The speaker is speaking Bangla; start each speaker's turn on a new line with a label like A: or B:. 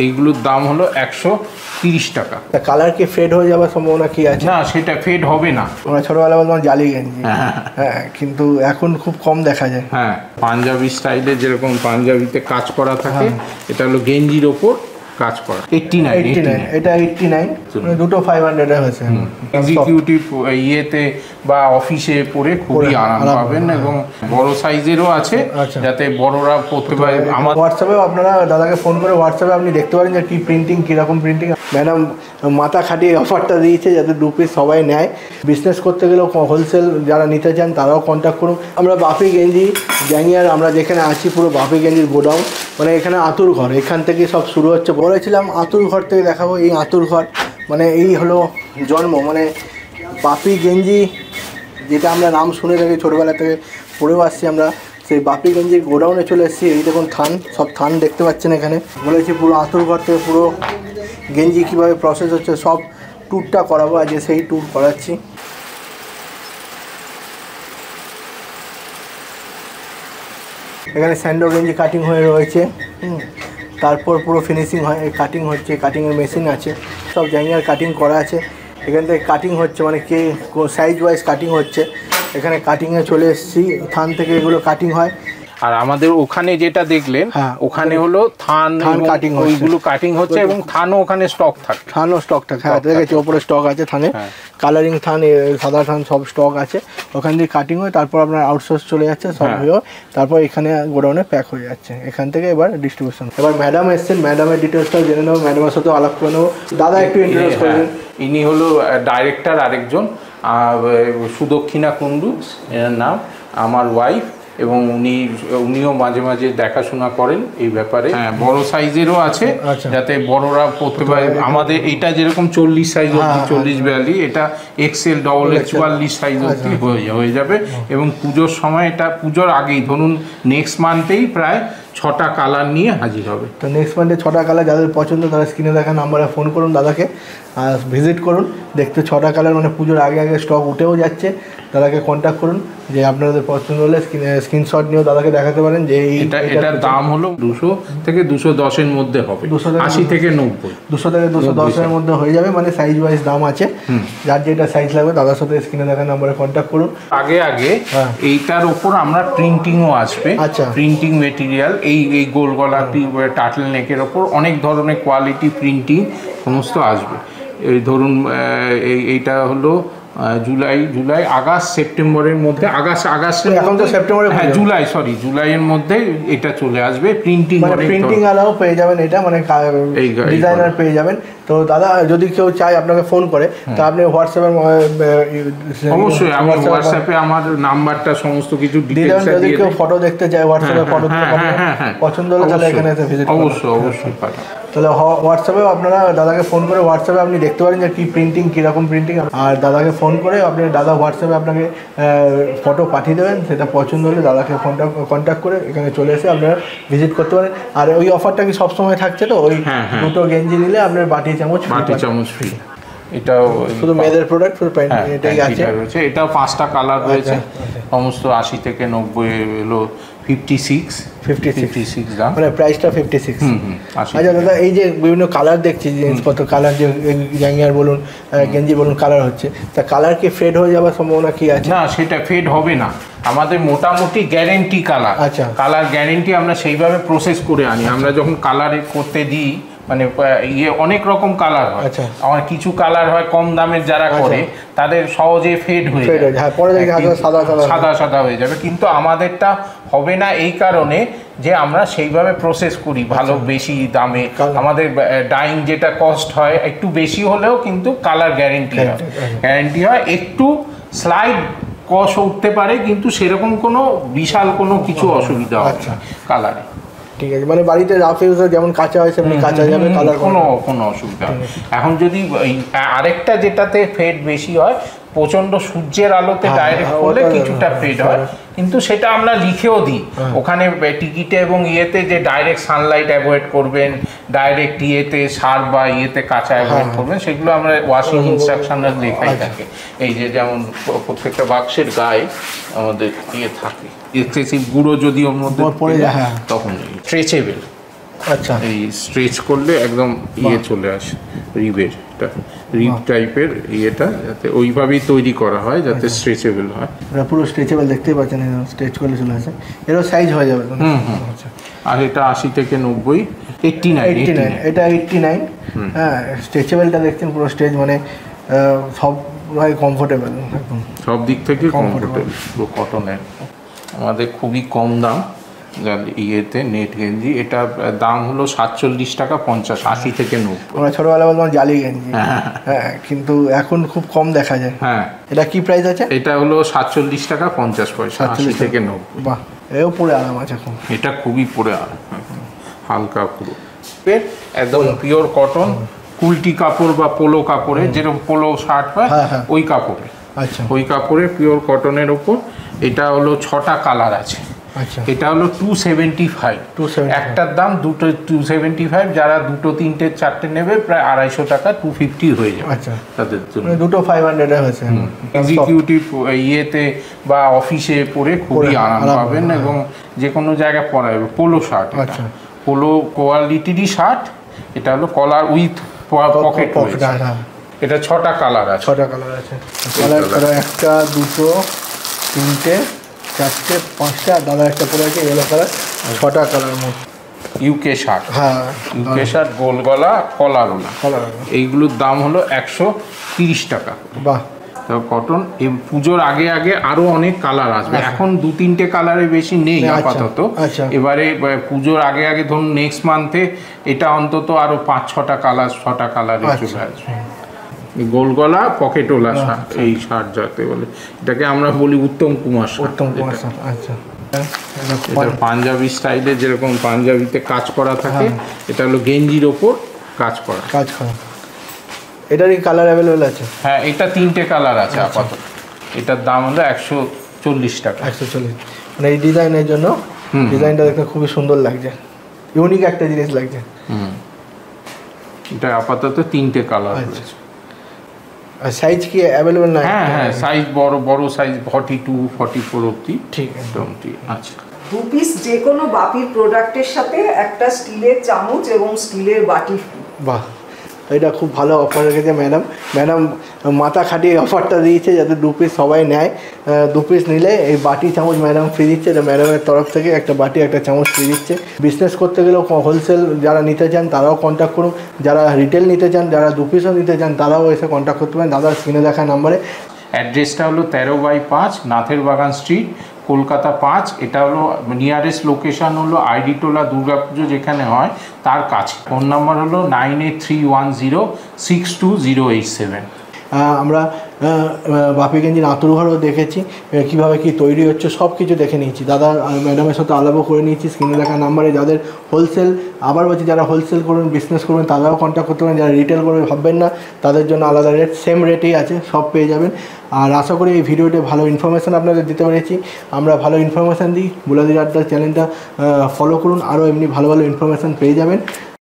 A: এইগুলোর দাম হলো 130 টাকা।
B: কালার কি ফেড হয়ে যাওয়ার সম্ভাবনা কি আছে?
A: না, সেটা ফেড হবে না।
B: আমরা ছোটবেলা বলতাম জালি গেঞ্জি, হ্যাঁ, কিন্তু এখন খুব কম দেখা যায়।
A: হ্যাঁ, পাঞ্জাবি স্টাইলে যেরকম পাঞ্জাবিতে কাজ করা থাকে, এটা হলো গেঞ্জির ওপর কাজ করা। 89
B: এটা 89, মানে দুটো 500 হয়েছে।
A: এক্সিকিউটিভ ইয়েতে বা অফিসে পরে খুবই আরাম পাবেন এবং বড় সাইজেরও আছে, যাতে বড়রা পরতে পারে। আমার
B: হোয়াটসঅ্যাপে আপনারা দাদাকে ফোন করে হোয়াটসঅ্যাপে আপনি দেখতে পারেন যে কি প্রিন্টিং, কীরকম প্রিন্টিং। ম্যাডাম মাথা খাটিয়ে অফারটা দিয়েছে যাতে 2 পিস সবাই নেয়। বিজনেস করতে গেলেও হোলসেল যারা নিতে চান তারাও কন্ট্যাক্ট করুন। আমরা বাপি গেঞ্জি গ্যাংয়ার, আমরা যেখানে আছি পুরো বাপি গেঞ্জির গোডাউন, মানে এখানে আতুর ঘর, এখান থেকে সব শুরু হচ্ছে। বলেছিলাম আতুর ঘর থেকে দেখাবো। এই আতুর ঘর মানে এই হলো জন্ম, মানে বাপি গেঞ্জি যেটা আমরা নাম শুনে থাকি ছোটোবেলা থেকে পড়েও আসছি আমরা, সেই বাপি গেঞ্জির গোডাউনে চলে এসেছি। এই দেখুন থান, সব থান দেখতে পাচ্ছেন এখানে। বলেছি পুরো আতুর ঘর থেকে পুরো গেঞ্জি কীভাবে প্রসেস হচ্ছে সব ট্যুরটা করাবো, আজকে সেই ট্যুর করাচ্ছি। এখানে স্যান্ডো গেঞ্জি কাটিং হয়ে রয়েছে, তারপর পুরো ফিনিশিং হয়, কাটিং হচ্ছে, কাটিংয়ের মেশিন আছে, সব জায়গায় কাটিং করা আছে। এখান থেকে কাটিং হচ্ছে, মানে কে সাইজ ওয়াইজ কাটিং হচ্ছে। এখানে কাটিংয়ে চলে এসেছি, থান থেকে এগুলো কাটিং হয়।
A: আর আমাদের ওখানে যেটা দেখলেন, ওখানে হলো থান কাটিং, ওইগুলো কাটিং হচ্ছে এবং থানও ওখানে স্টক থাকে।
B: থানও স্টক থাকে, হ্যাঁ দেখেছি ওপরে স্টক আছে থানে, কালারিং থান, সাদা থান সব স্টক আছে। ওখান দিয়ে কাটিং হয়, তারপর আপনার আউটসোর্স চলে যাচ্ছে সব হয়ে, তারপর এখানে গোডাউনে প্যাক হয়ে যাচ্ছে। এখান থেকে এবার ডিস্ট্রিবিউশন। এবার ম্যাডাম এসছেন, ম্যাডামের ডিটেলসটাও জেনে নেবো, ম্যাডামের সাথেও আলাপ করে নেবো। দাদা একটু ইন্ট্রোডিউস করবেন।
A: ইনি হলো ডাইরেক্টর আরেকজন, সুদক্ষিণা কুণ্ডু এর নাম, আমার ওয়াইফ, এবং উনিও মাঝে মাঝে দেখাশোনা করেন এই ব্যাপারে। হ্যাঁ, বড় সাইজেরও আছে, যাতে বড়রা পরতে পারে। আমাদের এটা যেরকম 40 সাইজ অবধি, 40-42, এটা XL XXL 44 সাইজ অবধি হয়ে যাবে। এবং পুজোর সময়, এটা পুজোর আগেই ধরুন নেক্সট মান্থেই প্রায় 6টা কালার নিয়ে হাজির হবে।
B: তো নেক্সট মান্থে 6টা কালার যাদের পছন্দ তারা স্ক্রিনে দেখা নাম্বারে ফোন করুন দাদাকে, আর ভিজিট করুন দেখতে। 6টা কালার মানে পুজোর আগে আগে স্টক উঠেও যাচ্ছে। দাদাকে কন্ট্যাক্ট করুন, যে আপনাদের পছন্দ হলে স্ক্রিনশট নিয়েও দাদাকে দেখাতে পারেন যে
A: এটার দাম হলো 200 থেকে 210-এর মধ্যে হবে, 80 থেকে 90,
B: 200 থেকে 210-এর মধ্যে হয়ে যাবে। মানে সাইজ ওয়াইজ দাম আছে, যার যেটা সাইজ লাগবে দাদার সাথে স্ক্রিনে দেখা নাম্বারে কন্ট্যাক্ট করুন।
A: আগে এইটার ওপর আমরা প্রিন্টিংও আসবে। আচ্ছা, প্রিন্টিং মেটেরিয়াল, এই গোল গলা টার্টল নেকের ওপর অনেক ধরনের কোয়ালিটি প্রিন্টিং সমস্ত আসবে। এই ধরুন এইটা হলো জুলাই আগস্ট সেপ্টেম্বরের মধ্যে, এখন তো সেপ্টেম্বরে, হ্যাঁ জুলাইয়ের মধ্যে এটা চলে আসবে।
B: প্রিন্টিং আলাও পেয়ে যাবেন, এটা মানে ডিজাইনার পেয়ে যাবেন। তো দাদা যদি কেউ চায় আপনাকে ফোন করে, তা আপনি হোয়াটসঅ্যাপে,
A: অবশ্যই আমি হোয়াটসঅ্যাপে আমার নাম্বারটা সমস্ত কিছু ডিটেইলস দিয়ে,
B: যদি কেউ ফটো দেখতে চায় হোয়াটসঅ্যাপে ফটো দিতে পারেন, পছন্দ হলে তাহলে এখানে এসে ভিজিট করুন।
A: অবশ্যই পাঠান।
B: তাহলে হোয়াটসঅ্যাপেও আপনারা দাদাকে ফোন করে হোয়াটসঅ্যাপে আপনি দেখতে পারেন যে কী প্রিন্টিং, কীরকম প্রিন্টিং। আর দাদাকে ফোন করে আপনি দাদা হোয়াটসঅ্যাপে আপনাকে ফটো পাঠিয়ে দেবেন, সেটা পছন্দ হলে দাদাকে কন্ট্যাক্ট করে এখানে চলে এসে আপনারা ভিজিট করতে পারেন। আর ওই অফারটা কি সবসময় থাকছে? তো ওই দুটো গেঞ্জি নিলে আপনার বাটি চামচ ফ্রি।
A: এটাও
B: শুধু মেয়েদের প্রোডাক্ট, শুধু এটাই আছে।
A: এটাও 5টা কালার রয়েছে, সমস্ত 80 থেকে 90 হলো 56 দাম,
B: মানে প্রাইসটা 56। আচ্ছা দাদা, এই যে বিভিন্ন কালার দেখছি, জিনিসপত্র কালার, যে জাঙ্গিয়ার বলুন, গেঞ্জি বলুন, কালার হচ্ছে, তা কালার কি ফেড হয়ে যাওয়ার সম্ভাবনা কি আছে?
A: না, সেটা ফেড হবে না। আমাদের মোটামুটি গ্যারেন্টি কালার, কালার গ্যারেন্টি আমরা সেইভাবে প্রসেস করে আনি। আমরা যখন কালার করতে দিই, মানে অনেক রকম কালার হয়। আমার কিছু কালার হয় কম দামের, যারা করে তাদের সহজে ফেড হয়ে যায়, সাদা হয়ে যাবে। কিন্তু আমাদেরটা হবে না এই কারণে যে আমরা সেইভাবে প্রসেস করি ভালো, বেশি দামে। আমাদের ডাইং যেটা কস্ট হয় একটু বেশি হলেও কিন্তু কালার গ্যারেন্টি হয়। একটু স্লাইড কস্ট উঠতে পারে, কিন্তু সেরকম কোনো বিশাল কোনো কিছু অসুবিধা হবে না কালারে।
B: ঠিক আছে, মানে বাড়িতে রাফ ইউজে যেমন কাঁচা হয় সেমনি কাঁচা যাবে, কালার
A: কোনো অসুবিধা হবে। এখন যদি আরেকটা যেটাতে ফেড বেশি হয়, প্রচণ্ড সূর্যের আলোতে ডাইরেক্ট করলে কিছুটা ফেড হয়, কিন্তু সেটা আমরা লিখেও দিই ওখানে টিকিটে এবং ইয়েতে, যে ডাইরেক্ট সানলাইট অ্যাভয়েড করবেন, ডাইরেক্ট ইয়েতে সার বা ইয়েতে কাঁচা অ্যাভয়েড করবেন, সেগুলো আমরা ওয়াশিং ইনস্ট্রাকশনের লেখাই থাকে। এই যে যেমন প্রত্যেকটা বাক্সের গায়ে আমাদের ইয়ে থাকে, এক্সেসিভ গুঁড়ো যদি ওর মধ্যে পড়ে যায় তখন স্ট্রেচেবল,
B: আচ্ছা,
A: এই স্ট্রেচ করলে একদম চলে আসে রিবের, এটা রিব টাইপের ইয়েটা, যাতে ওইভাবেই তৈরি করা হয় যাতে স্ট্রেচেবল হয়।
B: পুরো স্ট্রেচেবল দেখতেই পাচ্ছেন, স্ট্রেচ করলে চলে আসে, এরও সাইজ হয়ে যাবে।
A: আচ্ছা, আর এটা 80 থেকে 90, 89,
B: এটা 89। হ্যাঁ, স্ট্রেচেবলটা দেখছেন পুরো স্ট্রেচ, মানে সব কমফোর্টেবল, একদম
A: সব দিক থেকে কমফোর্টেবল, পুরো কটনের। আমাদের খুবই কম দাম ইয়েতে নেট গেঞ্জি, এটা দাম হলো 47 টাকা 50, 80 থেকে 90।
B: আমরা ছোটবেলা বলতাম জালি গেঞ্জি, হ্যাঁ, কিন্তু এখন খুব কম দেখা যায়।
A: হ্যাঁ,
B: এটা কি প্রাইস আছে?
A: এটা হলো 47 টাকা 50 পয়সা, 80 থেকে 90।
B: বাহ, এও পরে আরাম আছে এখন,
A: এটা খুবই পরে আরাম, হালকা পুরো একদম পিওর কটন, কুলটি কাপড় বা পোলো কাপড়ে, যেরকম পোলো শার্ট হয় ওই কাপড়ে।
B: আচ্ছা,
A: ওই কাপড়ে পিওর কটনের ওপর। এটা হলো 6টা কালার আছে।
B: আচ্ছা,
A: এটা হলো 275, একটার দাম 275, যারা 2, 3, 4টে নেবে প্রায় 250 টাকা, 250 হয়ে যাবে।
B: আচ্ছা,
A: তাদের জন্য
B: দুটো 500 হয়েছে।
A: এক্সিকিউটিভ ইয়েতে বা অফিসে পরে খুবই আরাম পাবেন, এবং যে কোনো জায়গায় পরা যাবে। পোলো শার্ট,
B: আচ্ছা,
A: পোলো কোয়ালিটিরই শার্ট। এটা হলো কলার উইথ পকেট। এটা 6টা কালার আছে।
B: 6টা কালার আছে। কালার 1, 2, 3, 4, 5টা, দাদা একটা পরে আছে ইয়েলো কালার। 6টা কালার মোট।
A: ইউকে শার্ট,
B: হ্যাঁ,
A: ইউকে শার্ট, গোল গলা, কলারওয়ালা। এইগুলোর দাম হলো 130 টাকা।
B: বাহ,
A: কটন। পুজোর আগে আগে আরো অনেক কালার আসবে, এখন 2-3টে কালারে বেশি নেই আপাতত। এবারে পুজোর আগে আগে ধরুন নেক্সট মান্থে এটা অন্তত আরো 5-6টা কালার, 6টা কালারে চলে আসবে। গোল গলা পকেটওয়ালা শার্ট, এই শার্ট যাতে বলে, এটাকে আমরা বলি উত্তম কুমার শার্ট।
B: আচ্ছা,
A: এটা পাঞ্জাবি স্টাইলে, যেরকম পাঞ্জাবিতে কাজ করা থাকে, এটা হলো গেঞ্জির ওপর কাজ করা।
B: এটারই কালার অ্যাভেলেবল আছে?
A: হ্যাঁ, এটা 3টে কালার আছে আপাতত। এটার দাম হলো 140 টাকা।
B: 140, মানে এই ডিজাইনের জন্য। ডিজাইনটা দেখতে খুবই সুন্দর লাগছে, ইউনিক একটা জিনিস লাগছে।
A: এটা আপাতত 3টে কালার আছে।
B: আর সাইজ কি অ্যাভেলেবল না?
A: হ্যাঁ, সাইজ বড় সাইজ 42, 44 অবধি।
B: ঠিক
A: আছে।
C: 2 পিস যে কোনো বাপির প্রোডাক্টের সাথে একটা স্টিলের চামচ এবং স্টিলের বাটি।
B: বাহ, এটা খুব ভালো অফার রেখেছে ম্যাডাম মাথা খাটিয়ে অফারটা দিয়েছে, যাতে 2 পিস সবাই নেয়। 2 পিস নিলে এই বাটি চামচ ম্যাডাম ফ্রি দিচ্ছে। ম্যাডামের তরফ থেকে একটা বাটি, একটা চামচ ফ্রি দিচ্ছে। বিজনেস করতে গেলেও হোলসেল যারা নিতে চান তারাও কন্ট্যাক্ট করুন, যারা রিটেল নিতে চান, যারা 2 পিসও নিতে চান তারাও এসে কন্ট্যাক্ট করতে পারেন দাদার স্ক্রিনে দেখা নাম্বারে।
A: অ্যাড্রেসটা হলো 13/5 নাথের বাগান স্ট্রিট, কলকাতা 5। এটা হলো নিয়ারেস্ট লোকেশন হলো আইডি টোলা দুর্গাপুজো যেখানে হয় তার কাছে। ফোন নাম্বার হলো 9831062087।
B: আমরা বাপি গেঞ্জির আঁতুরঘরও দেখেছি, কীভাবে কী তৈরি হচ্ছে সব কিছু দেখে নিয়েছি। দাদা ম্যাডামের সাথে আলাপও করে নিয়েছি। স্ক্রিনে দেখা নাম্বারে যাদের হোলসেল, আবার বলছি যারা হোলসেল করবেন, বিজনেস করবেন, তারাও কন্ট্যাক্ট করতে পারেন। যারা রিটেল করবেন ভাববেন না, তাদের জন্য আলাদা রেট, সেম রেটেই আছে, সব পেয়ে যাবেন। আর আশা করি এই ভিডিওতে ভালো ইনফরমেশান আপনাদের দিতে পেরেছি। আমরা ভালো ইনফরমেশান দিই, বুলাদির আড্ডা চ্যানেলটা ফলো করুন, আরও এমনি ভালো ভালো ইনফরমেশান পেয়ে যাবেন।